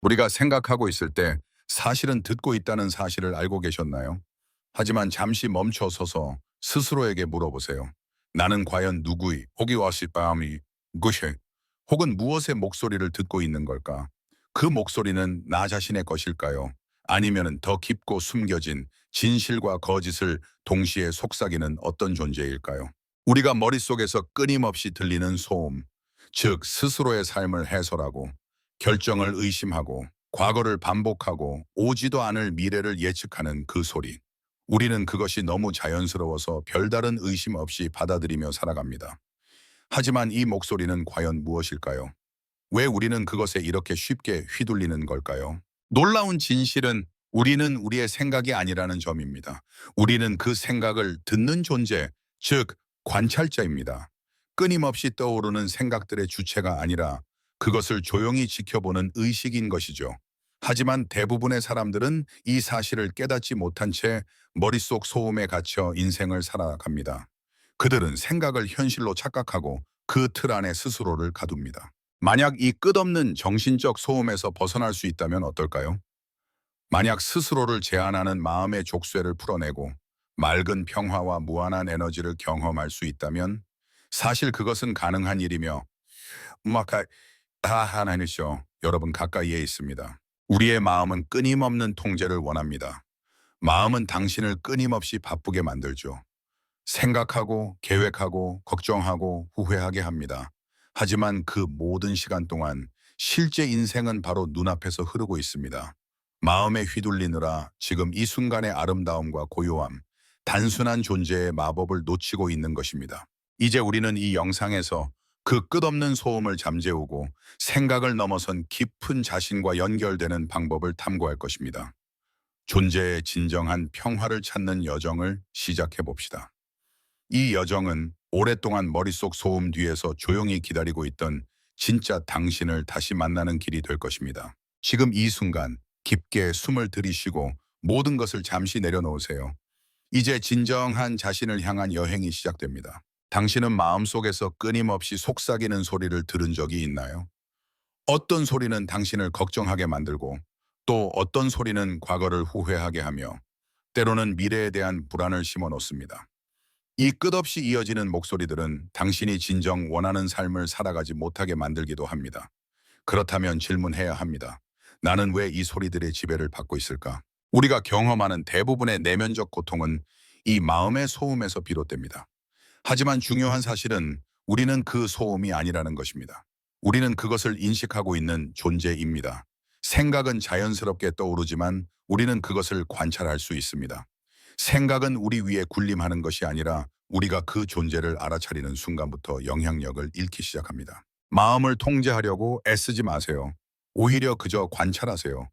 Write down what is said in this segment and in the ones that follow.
우리가 생각하고 있을 때 사실은 듣고 있다는 사실을 알고 계셨나요? 하지만 잠시 멈춰 서서 스스로에게 물어보세요. 나는 과연 누구의 혹이 왔을 밤이 것이 혹은 무엇의 목소리를 듣고 있는 걸까? 그 목소리는 나 자신의 것일까요? 아니면 더 깊고 숨겨진 진실과 거짓을 동시에 속삭이는 어떤 존재일까요? 우리가 머릿속에서 끊임없이 들리는 소음, 즉 스스로의 삶을 해설하고 결정을 의심하고 과거를 반복하고 오지도 않을 미래를 예측하는 그 소리. 우리는 그것이 너무 자연스러워서 별다른 의심 없이 받아들이며 살아갑니다. 하지만 이 목소리는 과연 무엇일까요? 왜 우리는 그것에 이렇게 쉽게 휘둘리는 걸까요? 놀라운 진실은 우리는 우리의 생각이 아니라는 점입니다. 우리는 그 생각을 듣는 존재, 즉 관찰자입니다. 끊임없이 떠오르는 생각들의 주체가 아니라 그것을 조용히 지켜보는 의식인 것이죠. 하지만 대부분의 사람들은 이 사실을 깨닫지 못한 채 머릿속 소음에 갇혀 인생을 살아갑니다. 그들은 생각을 현실로 착각하고 그 틀 안에 스스로를 가둡니다. 만약 이 끝없는 정신적 소음에서 벗어날 수 있다면 어떨까요? 만약 스스로를 제한하는 마음의 족쇄를 풀어내고 맑은 평화와 무한한 에너지를 경험할 수 있다면 사실 그것은 가능한 일이며 음악가 하나님이죠. 여러분 가까이에 있습니다. 우리의 마음은 끊임없는 통제를 원합니다. 마음은 당신을 끊임없이 바쁘게 만들죠. 생각하고 계획하고 걱정하고 후회하게 합니다. 하지만 그 모든 시간 동안 실제 인생은 바로 눈앞에서 흐르고 있습니다. 마음에 휘둘리느라 지금 이 순간의 아름다움과 고요함, 단순한 존재의 마법을 놓치고 있는 것입니다. 이제 우리는 이 영상에서 그 끝없는 소음을 잠재우고 생각을 넘어선 깊은 자신과 연결되는 방법을 탐구할 것입니다. 존재의 진정한 평화를 찾는 여정을 시작해 봅시다. 이 여정은 오랫동안 머릿속 소음 뒤에서 조용히 기다리고 있던 진짜 당신을 다시 만나는 길이 될 것입니다. 지금 이 순간 깊게 숨을 들이쉬고 모든 것을 잠시 내려놓으세요. 이제 진정한 자신을 향한 여행이 시작됩니다. 당신은 마음속에서 끊임없이 속삭이는 소리를 들은 적이 있나요? 어떤 소리는 당신을 걱정하게 만들고 또 어떤 소리는 과거를 후회하게 하며 때로는 미래에 대한 불안을 심어 놓습니다. 이 끝없이 이어지는 목소리들은 당신이 진정 원하는 삶을 살아가지 못하게 만들기도 합니다. 그렇다면 질문해야 합니다. 나는 왜 이 소리들의 지배를 받고 있을까? 우리가 경험하는 대부분의 내면적 고통은 이 마음의 소음에서 비롯됩니다. 하지만 중요한 사실은 우리는 그 소음이 아니라는 것입니다. 우리는 그것을 인식하고 있는 존재입니다. 생각은 자연스럽게 떠오르지만 우리는 그것을 관찰할 수 있습니다. 생각은 우리 위에 군림하는 것이 아니라 우리가 그 존재를 알아차리는 순간부터 영향력을 잃기 시작합니다. 마음을 통제하려고 애쓰지 마세요. 오히려 그저 관찰하세요.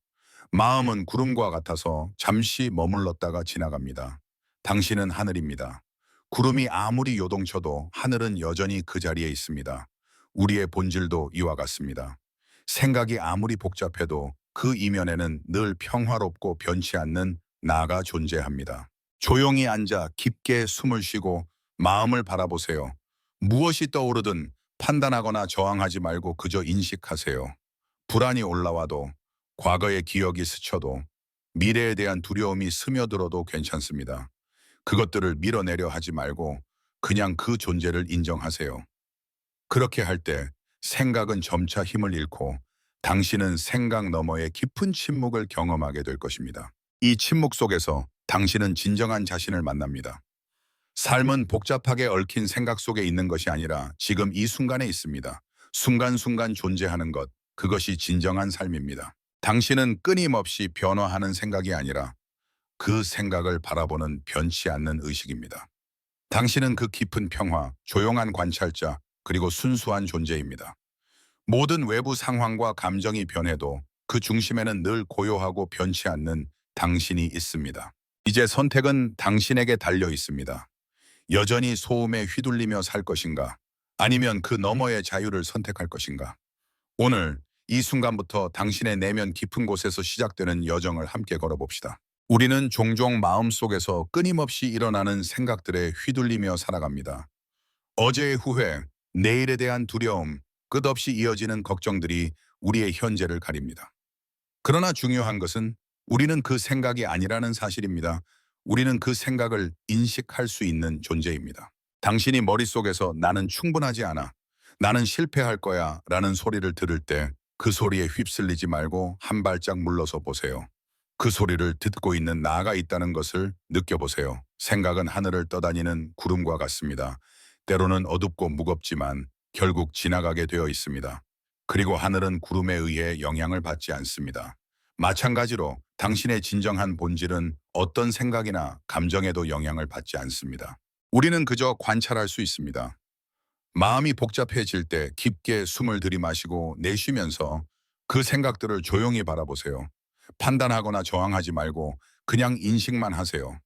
마음은 구름과 같아서 잠시 머물렀다가 지나갑니다. 당신은 하늘입니다. 구름이 아무리 요동쳐도 하늘은 여전히 그 자리에 있습니다. 우리의 본질도 이와 같습니다. 생각이 아무리 복잡해도 그 이면에는 늘 평화롭고 변치 않는 나가 존재합니다. 조용히 앉아 깊게 숨을 쉬고 마음을 바라보세요. 무엇이 떠오르든 판단하거나 저항하지 말고 그저 인식하세요. 불안이 올라와도 과거의 기억이 스쳐도 미래에 대한 두려움이 스며들어도 괜찮습니다. 그것들을 밀어내려 하지 말고 그냥 그 존재를 인정하세요. 그렇게 할 때 생각은 점차 힘을 잃고 당신은 생각 너머의 깊은 침묵을 경험하게 될 것입니다. 이 침묵 속에서 당신은 진정한 자신을 만납니다. 삶은 복잡하게 얽힌 생각 속에 있는 것이 아니라 지금 이 순간에 있습니다. 순간순간 존재하는 것, 그것이 진정한 삶입니다. 당신은 끊임없이 변화하는 생각이 아니라 그 생각을 바라보는 변치 않는 의식입니다. 당신은 그 깊은 평화, 조용한 관찰자, 그리고 순수한 존재입니다. 모든 외부 상황과 감정이 변해도 그 중심에는 늘 고요하고 변치 않는 당신이 있습니다. 이제 선택은 당신에게 달려 있습니다. 여전히 소음에 휘둘리며 살 것인가? 아니면 그 너머의 자유를 선택할 것인가? 오늘 이 순간부터 당신의 내면 깊은 곳에서 시작되는 여정을 함께 걸어봅시다. 우리는 종종 마음속에서 끊임없이 일어나는 생각들에 휘둘리며 살아갑니다. 어제의 후회, 내일에 대한 두려움, 끝없이 이어지는 걱정들이 우리의 현재를 가립니다. 그러나 중요한 것은 우리는 그 생각이 아니라는 사실입니다. 우리는 그 생각을 인식할 수 있는 존재입니다. 당신이 머릿속에서 나는 충분하지 않아, 나는 실패할 거야 라는 소리를 들을 때 그 소리에 휩쓸리지 말고 한 발짝 물러서 보세요. 그 소리를 듣고 있는 나가 있다는 것을 느껴보세요. 생각은 하늘을 떠다니는 구름과 같습니다. 때로는 어둡고 무겁지만 결국 지나가게 되어 있습니다. 그리고 하늘은 구름에 의해 영향을 받지 않습니다. 마찬가지로 당신의 진정한 본질은 어떤 생각이나 감정에도 영향을 받지 않습니다. 우리는 그저 관찰할 수 있습니다. 마음이 복잡해질 때 깊게 숨을 들이마시고 내쉬면서 그 생각들을 조용히 바라보세요. 판단하거나 저항하지 말고 그냥 인식만 하세요.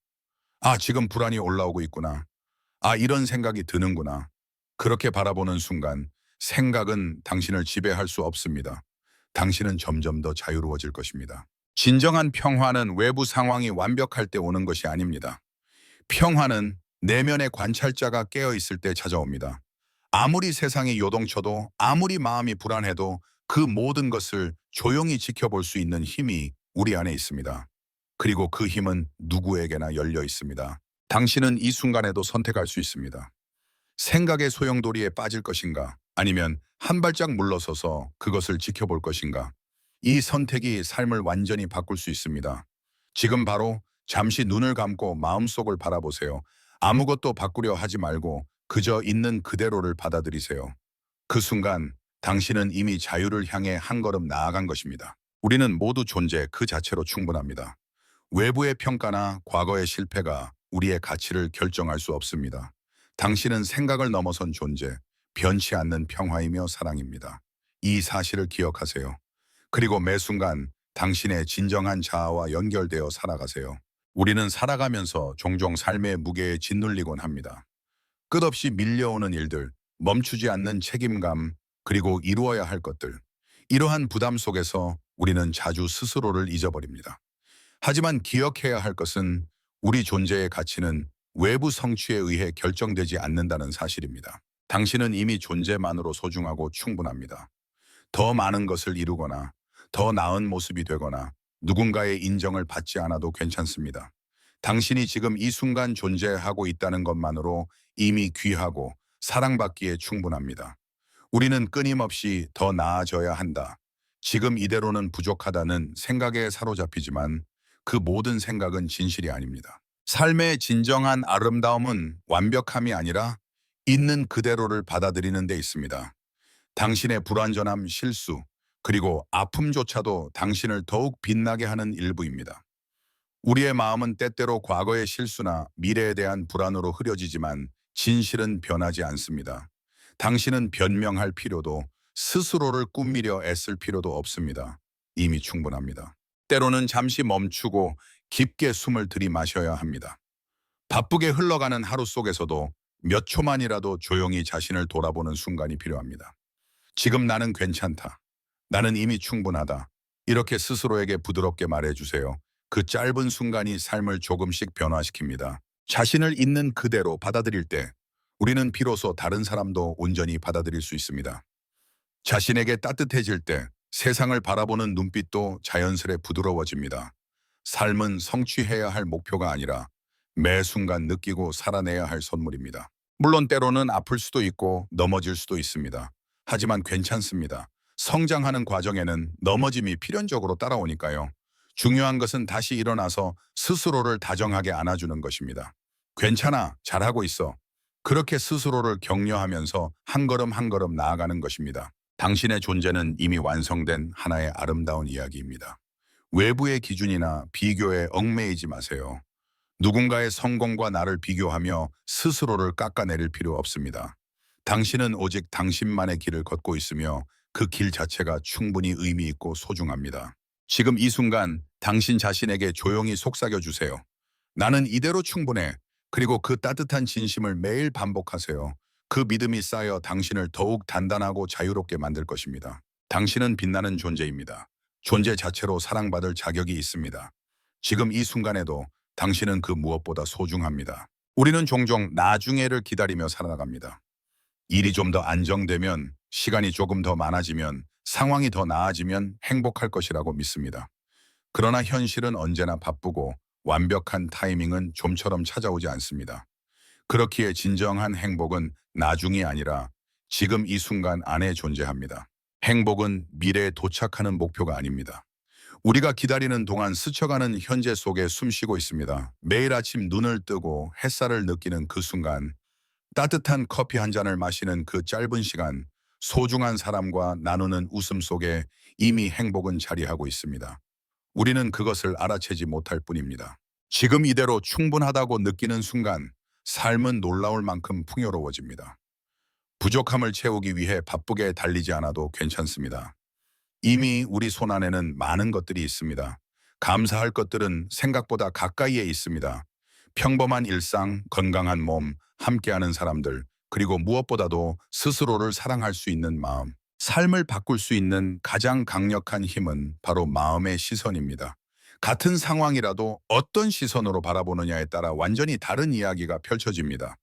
아, 지금 불안이 올라오고 있구나. 아, 이런 생각이 드는구나. 그렇게 바라보는 순간 생각은 당신을 지배할 수 없습니다. 당신은 점점 더 자유로워질 것입니다. 진정한 평화는 외부 상황이 완벽할 때 오는 것이 아닙니다. 평화는 내면의 관찰자가 깨어 있을 때 찾아옵니다. 아무리 세상이 요동쳐도 아무리 마음이 불안해도 그 모든 것을 조용히 지켜볼 수 있는 힘이 우리 안에 있습니다. 그리고 그 힘은 누구에게나 열려 있습니다. 당신은 이 순간에도 선택할 수 있습니다. 생각의 소용돌이에 빠질 것인가? 아니면 한 발짝 물러서서 그것을 지켜볼 것인가? 이 선택이 삶을 완전히 바꿀 수 있습니다. 지금 바로 잠시 눈을 감고 마음속을 바라보세요. 아무것도 바꾸려 하지 말고 그저 있는 그대로를 받아들이세요. 그 순간 당신은 이미 자유를 향해 한 걸음 나아간 것입니다. 우리는 모두 존재 그 자체로 충분합니다. 외부의 평가나 과거의 실패가 우리의 가치를 결정할 수 없습니다. 당신은 생각을 넘어선 존재, 변치 않는 평화이며 사랑입니다. 이 사실을 기억하세요. 그리고 매 순간 당신의 진정한 자아와 연결되어 살아가세요. 우리는 살아가면서 종종 삶의 무게에 짓눌리곤 합니다. 끝없이 밀려오는 일들, 멈추지 않는 책임감, 그리고 이루어야 할 것들. 이러한 부담 속에서 우리는 자주 스스로를 잊어버립니다. 하지만 기억해야 할 것은 우리 존재의 가치는 외부 성취에 의해 결정되지 않는다는 사실입니다. 당신은 이미 존재만으로 소중하고 충분합니다. 더 많은 것을 이루거나 더 나은 모습이 되거나 누군가의 인정을 받지 않아도 괜찮습니다. 당신이 지금 이 순간 존재하고 있다는 것만으로 이미 귀하고 사랑받기에 충분합니다. 우리는 끊임없이 더 나아져야 한다. 지금 이대로는 부족하다는 생각에 사로잡히지만 그 모든 생각은 진실이 아닙니다. 삶의 진정한 아름다움은 완벽함이 아니라 있는 그대로를 받아들이는 데 있습니다. 당신의 불완전함, 실수, 그리고 아픔조차도 당신을 더욱 빛나게 하는 일부입니다. 우리의 마음은 때때로 과거의 실수나 미래에 대한 불안으로 흐려지지만 진실은 변하지 않습니다. 당신은 변명할 필요도 스스로를 꾸미려 애쓸 필요도 없습니다. 이미 충분합니다. 때로는 잠시 멈추고 깊게 숨을 들이마셔야 합니다. 바쁘게 흘러가는 하루 속에서도 몇 초만이라도 조용히 자신을 돌아보는 순간이 필요합니다. 지금 나는 괜찮다. 나는 이미 충분하다. 이렇게 스스로에게 부드럽게 말해주세요. 그 짧은 순간이 삶을 조금씩 변화시킵니다. 자신을 있는 그대로 받아들일 때 우리는 비로소 다른 사람도 온전히 받아들일 수 있습니다. 자신에게 따뜻해질 때 세상을 바라보는 눈빛도 자연스레 부드러워집니다. 삶은 성취해야 할 목표가 아니라 매 순간 느끼고 살아내야 할 선물입니다. 물론 때로는 아플 수도 있고 넘어질 수도 있습니다. 하지만 괜찮습니다. 성장하는 과정에는 넘어짐이 필연적으로 따라오니까요. 중요한 것은 다시 일어나서 스스로를 다정하게 안아주는 것입니다. 괜찮아, 잘하고 있어. 그렇게 스스로를 격려하면서 한 걸음 한 걸음 나아가는 것입니다. 당신의 존재는 이미 완성된 하나의 아름다운 이야기입니다. 외부의 기준이나 비교에 얽매이지 마세요. 누군가의 성공과 나를 비교하며 스스로를 깎아내릴 필요 없습니다. 당신은 오직 당신만의 길을 걷고 있으며 그 길 자체가 충분히 의미 있고 소중합니다. 지금 이 순간 당신 자신에게 조용히 속삭여 주세요. 나는 이대로 충분해. 그리고 그 따뜻한 진심을 매일 반복하세요. 그 믿음이 쌓여 당신을 더욱 단단하고 자유롭게 만들 것입니다. 당신은 빛나는 존재입니다. 존재 자체로 사랑받을 자격이 있습니다. 지금 이 순간에도 당신은 그 무엇보다 소중합니다. 우리는 종종 나중에를 기다리며 살아갑니다. 일이 좀 더 안정되면, 시간이 조금 더 많아지면, 상황이 더 나아지면 행복할 것이라고 믿습니다. 그러나 현실은 언제나 바쁘고 완벽한 타이밍은 좀처럼 찾아오지 않습니다. 그렇기에 진정한 행복은 나중이 아니라 지금 이 순간 안에 존재합니다. 행복은 미래에 도착하는 목표가 아닙니다. 우리가 기다리는 동안 스쳐가는 현재 속에 숨쉬고 있습니다. 매일 아침 눈을 뜨고 햇살을 느끼는 그 순간, 따뜻한 커피 한 잔을 마시는 그 짧은 시간, 소중한 사람과 나누는 웃음 속에 이미 행복은 자리하고 있습니다. 우리는 그것을 알아채지 못할 뿐입니다. 지금 이대로 충분하다고 느끼는 순간, 삶은 놀라울 만큼 풍요로워집니다. 부족함을 채우기 위해 바쁘게 달리지 않아도 괜찮습니다. 이미 우리 손안에는 많은 것들이 있습니다. 감사할 것들은 생각보다 가까이에 있습니다. 평범한 일상, 건강한 몸, 함께하는 사람들, 그리고 무엇보다도 스스로를 사랑할 수 있는 마음. 삶을 바꿀 수 있는 가장 강력한 힘은 바로 마음의 시선입니다. 같은 상황이라도 어떤 시선으로 바라보느냐에 따라 완전히 다른 이야기가 펼쳐집니다.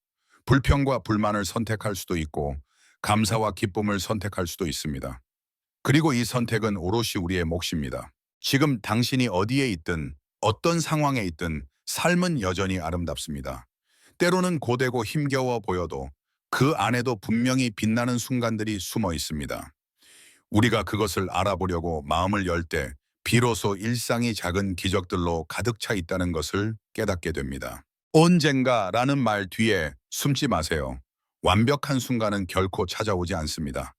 불평과 불만을 선택할 수도 있고, 감사와 기쁨을 선택할 수도 있습니다. 그리고 이 선택은 오롯이 우리의 몫입니다. 지금 당신이 어디에 있든 어떤 상황에 있든 삶은 여전히 아름답습니다. 때로는 고되고 힘겨워 보여도 그 안에도 분명히 빛나는 순간들이 숨어 있습니다. 우리가 그것을 알아보려고 마음을 열 때 비로소 일상이 작은 기적들로 가득 차 있다는 것을 깨닫게 됩니다. 언젠가라는 말 뒤에 숨지 마세요. 완벽한 순간은 결코 찾아오지 않습니다.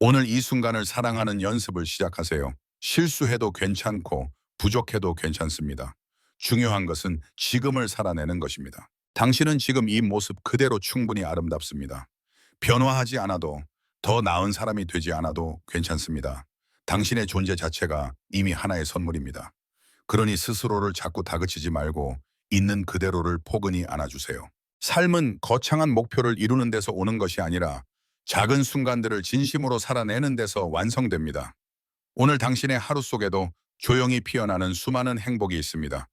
오늘 이 순간을 사랑하는 연습을 시작하세요. 실수해도 괜찮고 부족해도 괜찮습니다. 중요한 것은 지금을 살아내는 것입니다. 당신은 지금 이 모습 그대로 충분히 아름답습니다. 변화하지 않아도 더 나은 사람이 되지 않아도 괜찮습니다. 당신의 존재 자체가 이미 하나의 선물입니다. 그러니 스스로를 자꾸 다그치지 말고 있는 그대로를 포근히 안아주세요. 삶은 거창한 목표를 이루는 데서 오는 것이 아니라 작은 순간들을 진심으로 살아내는 데서 완성됩니다. 오늘 당신의 하루 속에도 조용히 피어나는 수많은 행복이 있습니다.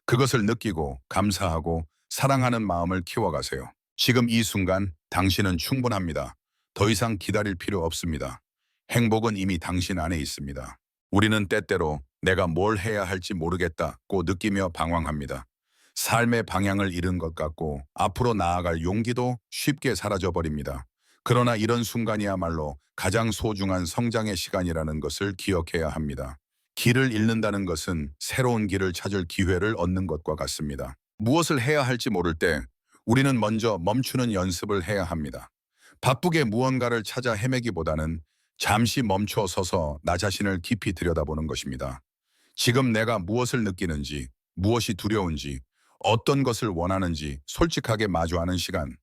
그것을 느끼고 감사하고 사랑하는 마음을 키워가세요. 지금 이 순간 당신은 충분합니다. 더 이상 기다릴 필요 없습니다. 행복은 이미 당신 안에 있습니다. 우리는 때때로 내가 뭘 해야 할지 모르겠다고 느끼며 방황합니다. 삶의 방향을 잃은 것 같고 앞으로 나아갈 용기도 쉽게 사라져버립니다. 그러나 이런 순간이야말로 가장 소중한 성장의 시간이라는 것을 기억해야 합니다. 길을 잃는다는 것은 새로운 길을 찾을 기회를 얻는 것과 같습니다. 무엇을 해야 할지 모를 때 우리는 먼저 멈추는 연습을 해야 합니다. 바쁘게 무언가를 찾아 헤매기보다는 잠시 멈춰 서서 나 자신을 깊이 들여다보는 것입니다. 지금 내가 무엇을 느끼는지, 무엇이 두려운지, 어떤 것을 원하는지 솔직하게 마주하는 시간.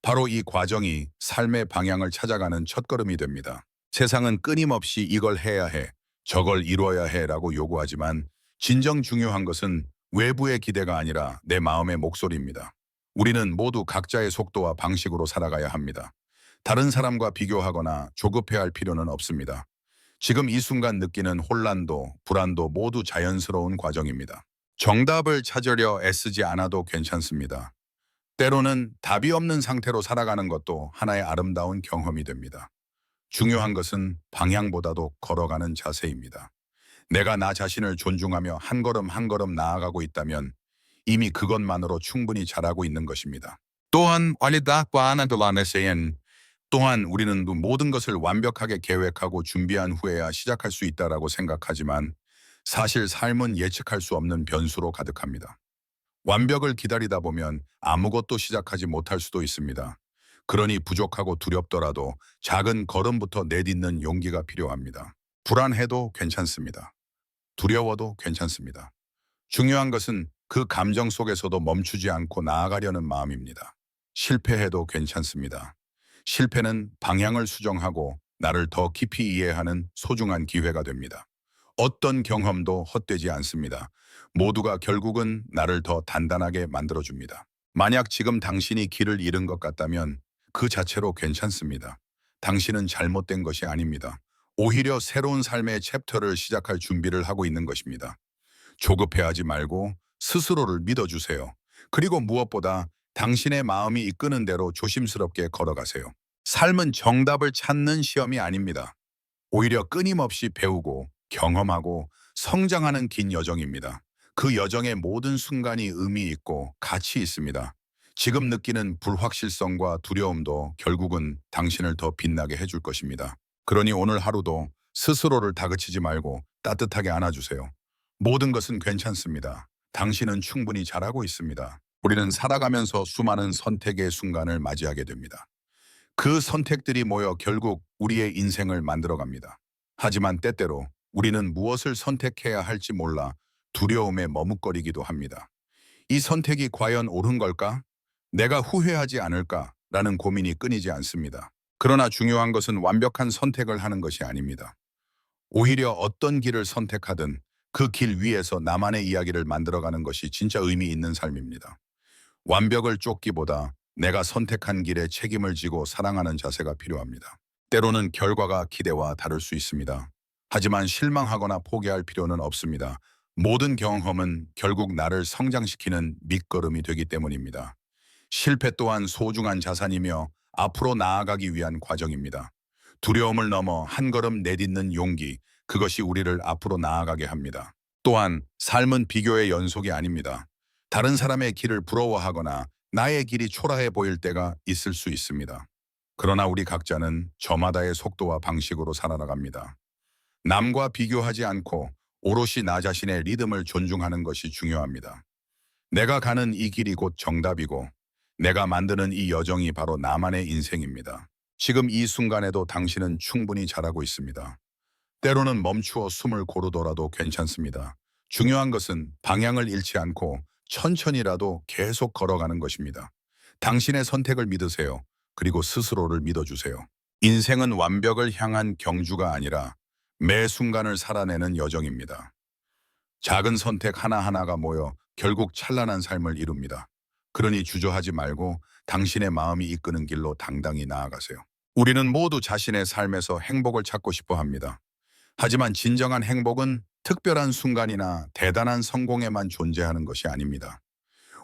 바로 이 과정이 삶의 방향을 찾아가는 첫걸음이 됩니다. 세상은 끊임없이 이걸 해야 해, 저걸 이루어야 해라고 요구하지만 진정 중요한 것은 외부의 기대가 아니라 내 마음의 목소리입니다. 우리는 모두 각자의 속도와 방식으로 살아가야 합니다. 다른 사람과 비교하거나 조급해할 필요는 없습니다. 지금 이 순간 느끼는 혼란도, 불안도 모두 자연스러운 과정입니다. 정답을 찾으려 애쓰지 않아도 괜찮습니다. 때로는 답이 없는 상태로 살아가는 것도 하나의 아름다운 경험이 됩니다. 중요한 것은 방향보다도 걸어가는 자세입니다. 내가 나 자신을 존중하며 한 걸음 한 걸음 나아가고 있다면 이미 그것만으로 충분히 잘하고 있는 것입니다. 또한 또한 우리는 모든 것을 완벽하게 계획하고 준비한 후에야 시작할 수 있다라고 생각하지만 사실 삶은 예측할 수 없는 변수로 가득합니다. 완벽을 기다리다 보면 아무것도 시작하지 못할 수도 있습니다. 그러니 부족하고 두렵더라도 작은 걸음부터 내딛는 용기가 필요합니다. 불안해도 괜찮습니다. 두려워도 괜찮습니다. 중요한 것은 그 감정 속에서도 멈추지 않고 나아가려는 마음입니다. 실패해도 괜찮습니다. 실패는 방향을 수정하고 나를 더 깊이 이해하는 소중한 기회가 됩니다. 어떤 경험도 헛되지 않습니다. 모두가 결국은 나를 더 단단하게 만들어줍니다. 만약 지금 당신이 길을 잃은 것 같다면 그 자체로 괜찮습니다. 당신은 잘못된 것이 아닙니다. 오히려 새로운 삶의 챕터를 시작할 준비를 하고 있는 것입니다. 조급해하지 말고 스스로를 믿어주세요. 그리고 무엇보다 당신의 마음이 이끄는 대로 조심스럽게 걸어가세요. 삶은 정답을 찾는 시험이 아닙니다. 오히려 끊임없이 배우고 경험하고 성장하는 긴 여정입니다. 그 여정의 모든 순간이 의미 있고 가치 있습니다. 지금 느끼는 불확실성과 두려움도 결국은 당신을 더 빛나게 해줄 것입니다. 그러니 오늘 하루도 스스로를 다그치지 말고 따뜻하게 안아주세요. 모든 것은 괜찮습니다. 당신은 충분히 잘하고 있습니다. 우리는 살아가면서 수많은 선택의 순간을 맞이하게 됩니다. 그 선택들이 모여 결국 우리의 인생을 만들어갑니다. 하지만 때때로 우리는 무엇을 선택해야 할지 몰라 두려움에 머뭇거리기도 합니다. 이 선택이 과연 옳은 걸까? 내가 후회하지 않을까? 라는 고민이 끊이지 않습니다. 그러나 중요한 것은 완벽한 선택을 하는 것이 아닙니다. 오히려 어떤 길을 선택하든 그 길 위에서 나만의 이야기를 만들어가는 것이 진짜 의미 있는 삶입니다. 완벽을 쫓기보다 내가 선택한 길에 책임을 지고 사랑하는 자세가 필요합니다. 때로는 결과가 기대와 다를 수 있습니다. 하지만 실망하거나 포기할 필요는 없습니다. 모든 경험은 결국 나를 성장시키는 밑거름이 되기 때문입니다. 실패 또한 소중한 자산이며 앞으로 나아가기 위한 과정입니다. 두려움을 넘어 한 걸음 내딛는 용기, 그것이 우리를 앞으로 나아가게 합니다. 또한 삶은 비교의 연속이 아닙니다. 다른 사람의 길을 부러워하거나 나의 길이 초라해 보일 때가 있을 수 있습니다. 그러나 우리 각자는 저마다의 속도와 방식으로 살아나갑니다. 남과 비교하지 않고 오롯이 나 자신의 리듬을 존중하는 것이 중요합니다. 내가 가는 이 길이 곧 정답이고 내가 만드는 이 여정이 바로 나만의 인생입니다. 지금 이 순간에도 당신은 충분히 잘하고 있습니다. 때로는 멈추어 숨을 고르더라도 괜찮습니다. 중요한 것은 방향을 잃지 않고 천천히라도 계속 걸어가는 것입니다. 당신의 선택을 믿으세요. 그리고 스스로를 믿어주세요. 인생은 완벽을 향한 경주가 아니라 매 순간을 살아내는 여정입니다. 작은 선택 하나하나가 모여 결국 찬란한 삶을 이룹니다. 그러니 주저하지 말고 당신의 마음이 이끄는 길로 당당히 나아가세요. 우리는 모두 자신의 삶에서 행복을 찾고 싶어 합니다. 하지만 진정한 행복은 특별한 순간이나 대단한 성공에만 존재하는 것이 아닙니다.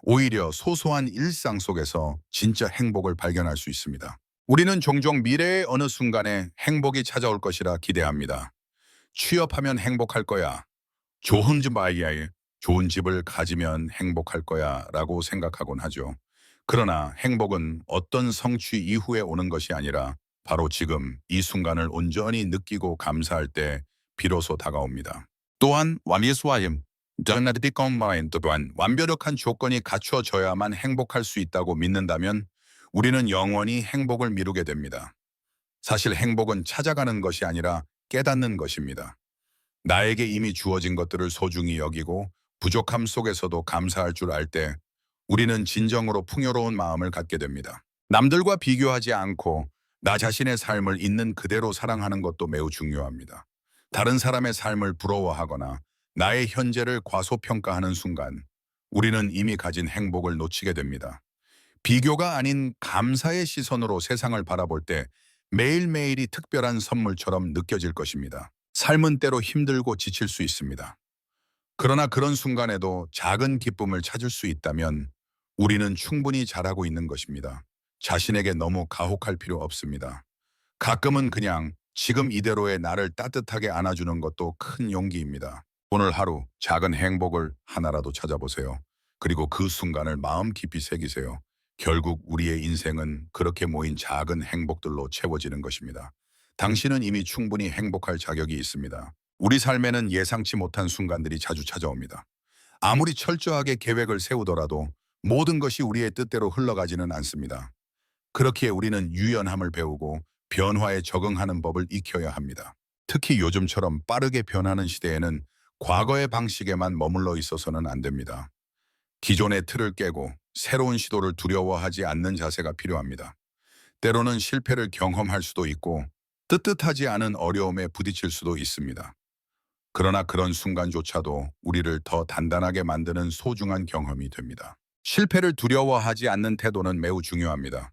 오히려 소소한 일상 속에서 진짜 행복을 발견할 수 있습니다. 우리는 종종 미래의 어느 순간에 행복이 찾아올 것이라 기대합니다. 취업하면 행복할 거야. 좋은 집 아이야. 좋은 집을 가지면 행복할 거야 라고 생각하곤 하죠. 그러나 행복은 어떤 성취 이후에 오는 것이 아니라 바로 지금 이 순간을 온전히 느끼고 감사할 때 비로소 다가옵니다. 또한 완비수와임, 또한 완벽한 조건이 갖추어져야만 행복할 수 있다고 믿는다면 우리는 영원히 행복을 미루게 됩니다. 사실 행복은 찾아가는 것이 아니라 깨닫는 것입니다. 나에게 이미 주어진 것들을 소중히 여기고 부족함 속에서도 감사할 줄 알 때 우리는 진정으로 풍요로운 마음을 갖게 됩니다. 남들과 비교하지 않고 나 자신의 삶을 있는 그대로 사랑하는 것도 매우 중요합니다. 다른 사람의 삶을 부러워하거나 나의 현재를 과소평가하는 순간 우리는 이미 가진 행복을 놓치게 됩니다. 비교가 아닌 감사의 시선으로 세상을 바라볼 때 매일매일이 특별한 선물처럼 느껴질 것입니다. 삶은 때로 힘들고 지칠 수 있습니다. 그러나 그런 순간에도 작은 기쁨을 찾을 수 있다면 우리는 충분히 잘하고 있는 것입니다. 자신에게 너무 가혹할 필요 없습니다. 가끔은 그냥 지금 이대로의 나를 따뜻하게 안아주는 것도 큰 용기입니다. 오늘 하루 작은 행복을 하나라도 찾아보세요. 그리고 그 순간을 마음 깊이 새기세요. 결국 우리의 인생은 그렇게 모인 작은 행복들로 채워지는 것입니다. 당신은 이미 충분히 행복할 자격이 있습니다. 우리 삶에는 예상치 못한 순간들이 자주 찾아옵니다. 아무리 철저하게 계획을 세우더라도 모든 것이 우리의 뜻대로 흘러가지는 않습니다. 그렇기에 우리는 유연함을 배우고 변화에 적응하는 법을 익혀야 합니다. 특히 요즘처럼 빠르게 변하는 시대에는 과거의 방식에만 머물러 있어서는 안 됩니다. 기존의 틀을 깨고 새로운 시도를 두려워하지 않는 자세가 필요합니다. 때로는 실패를 경험할 수도 있고 뜻하지 않은 어려움에 부딪힐 수도 있습니다. 그러나 그런 순간조차도 우리를 더 단단하게 만드는 소중한 경험이 됩니다. 실패를 두려워하지 않는 태도는 매우 중요합니다.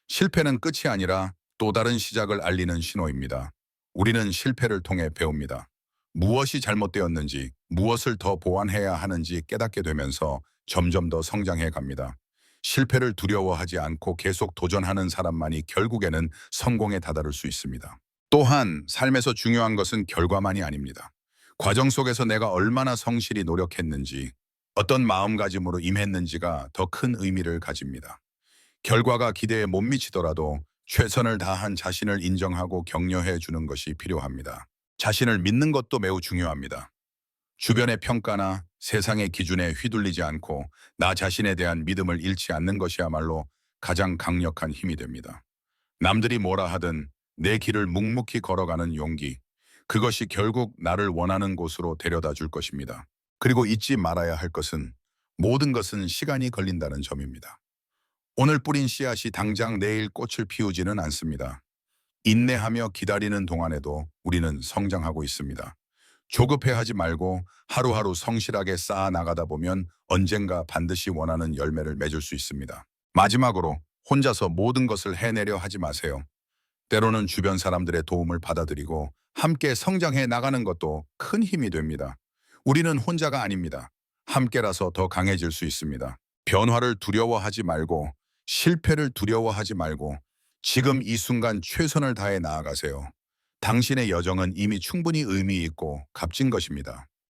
실패는 끝이 아니라 또 다른 시작을 알리는 신호입니다. 우리는 실패를 통해 배웁니다. 무엇이 잘못되었는지, 무엇을 더 보완해야 하는지 깨닫게 되면서 점점 더 성장해 갑니다. 실패를 두려워하지 않고 계속 도전하는 사람만이 결국에는 성공에 다다를 수 있습니다. 또한 삶에서 중요한 것은 결과만이 아닙니다. 과정 속에서 내가 얼마나 성실히 노력했는지, 어떤 마음가짐으로 임했는지가 더 큰 의미를 가집니다. 결과가 기대에 못 미치더라도 최선을 다한 자신을 인정하고 격려해 주는 것이 필요합니다. 자신을 믿는 것도 매우 중요합니다. 주변의 평가나 세상의 기준에 휘둘리지 않고 나 자신에 대한 믿음을 잃지 않는 것이야말로 가장 강력한 힘이 됩니다. 남들이 뭐라 하든 내 길을 묵묵히 걸어가는 용기, 그것이 결국 나를 원하는 곳으로 데려다 줄 것입니다. 그리고 잊지 말아야 할 것은 모든 것은 시간이 걸린다는 점입니다. 오늘 뿌린 씨앗이 당장 내일 꽃을 피우지는 않습니다. 인내하며 기다리는 동안에도 우리는 성장하고 있습니다. 조급해하지 말고 하루하루 성실하게 쌓아 나가다 보면 언젠가 반드시 원하는 열매를 맺을 수 있습니다. 마지막으로 혼자서 모든 것을 해내려 하지 마세요. 때로는 주변 사람들의 도움을 받아들이고 함께 성장해 나가는 것도 큰 힘이 됩니다. 우리는 혼자가 아닙니다. 함께라서 더 강해질 수 있습니다. 변화를 두려워하지 말고 실패를 두려워하지 말고 지금 이 순간 최선을 다해 나아가세요. 당신의 여정은 이미 충분히 의미 있고 값진 것입니다.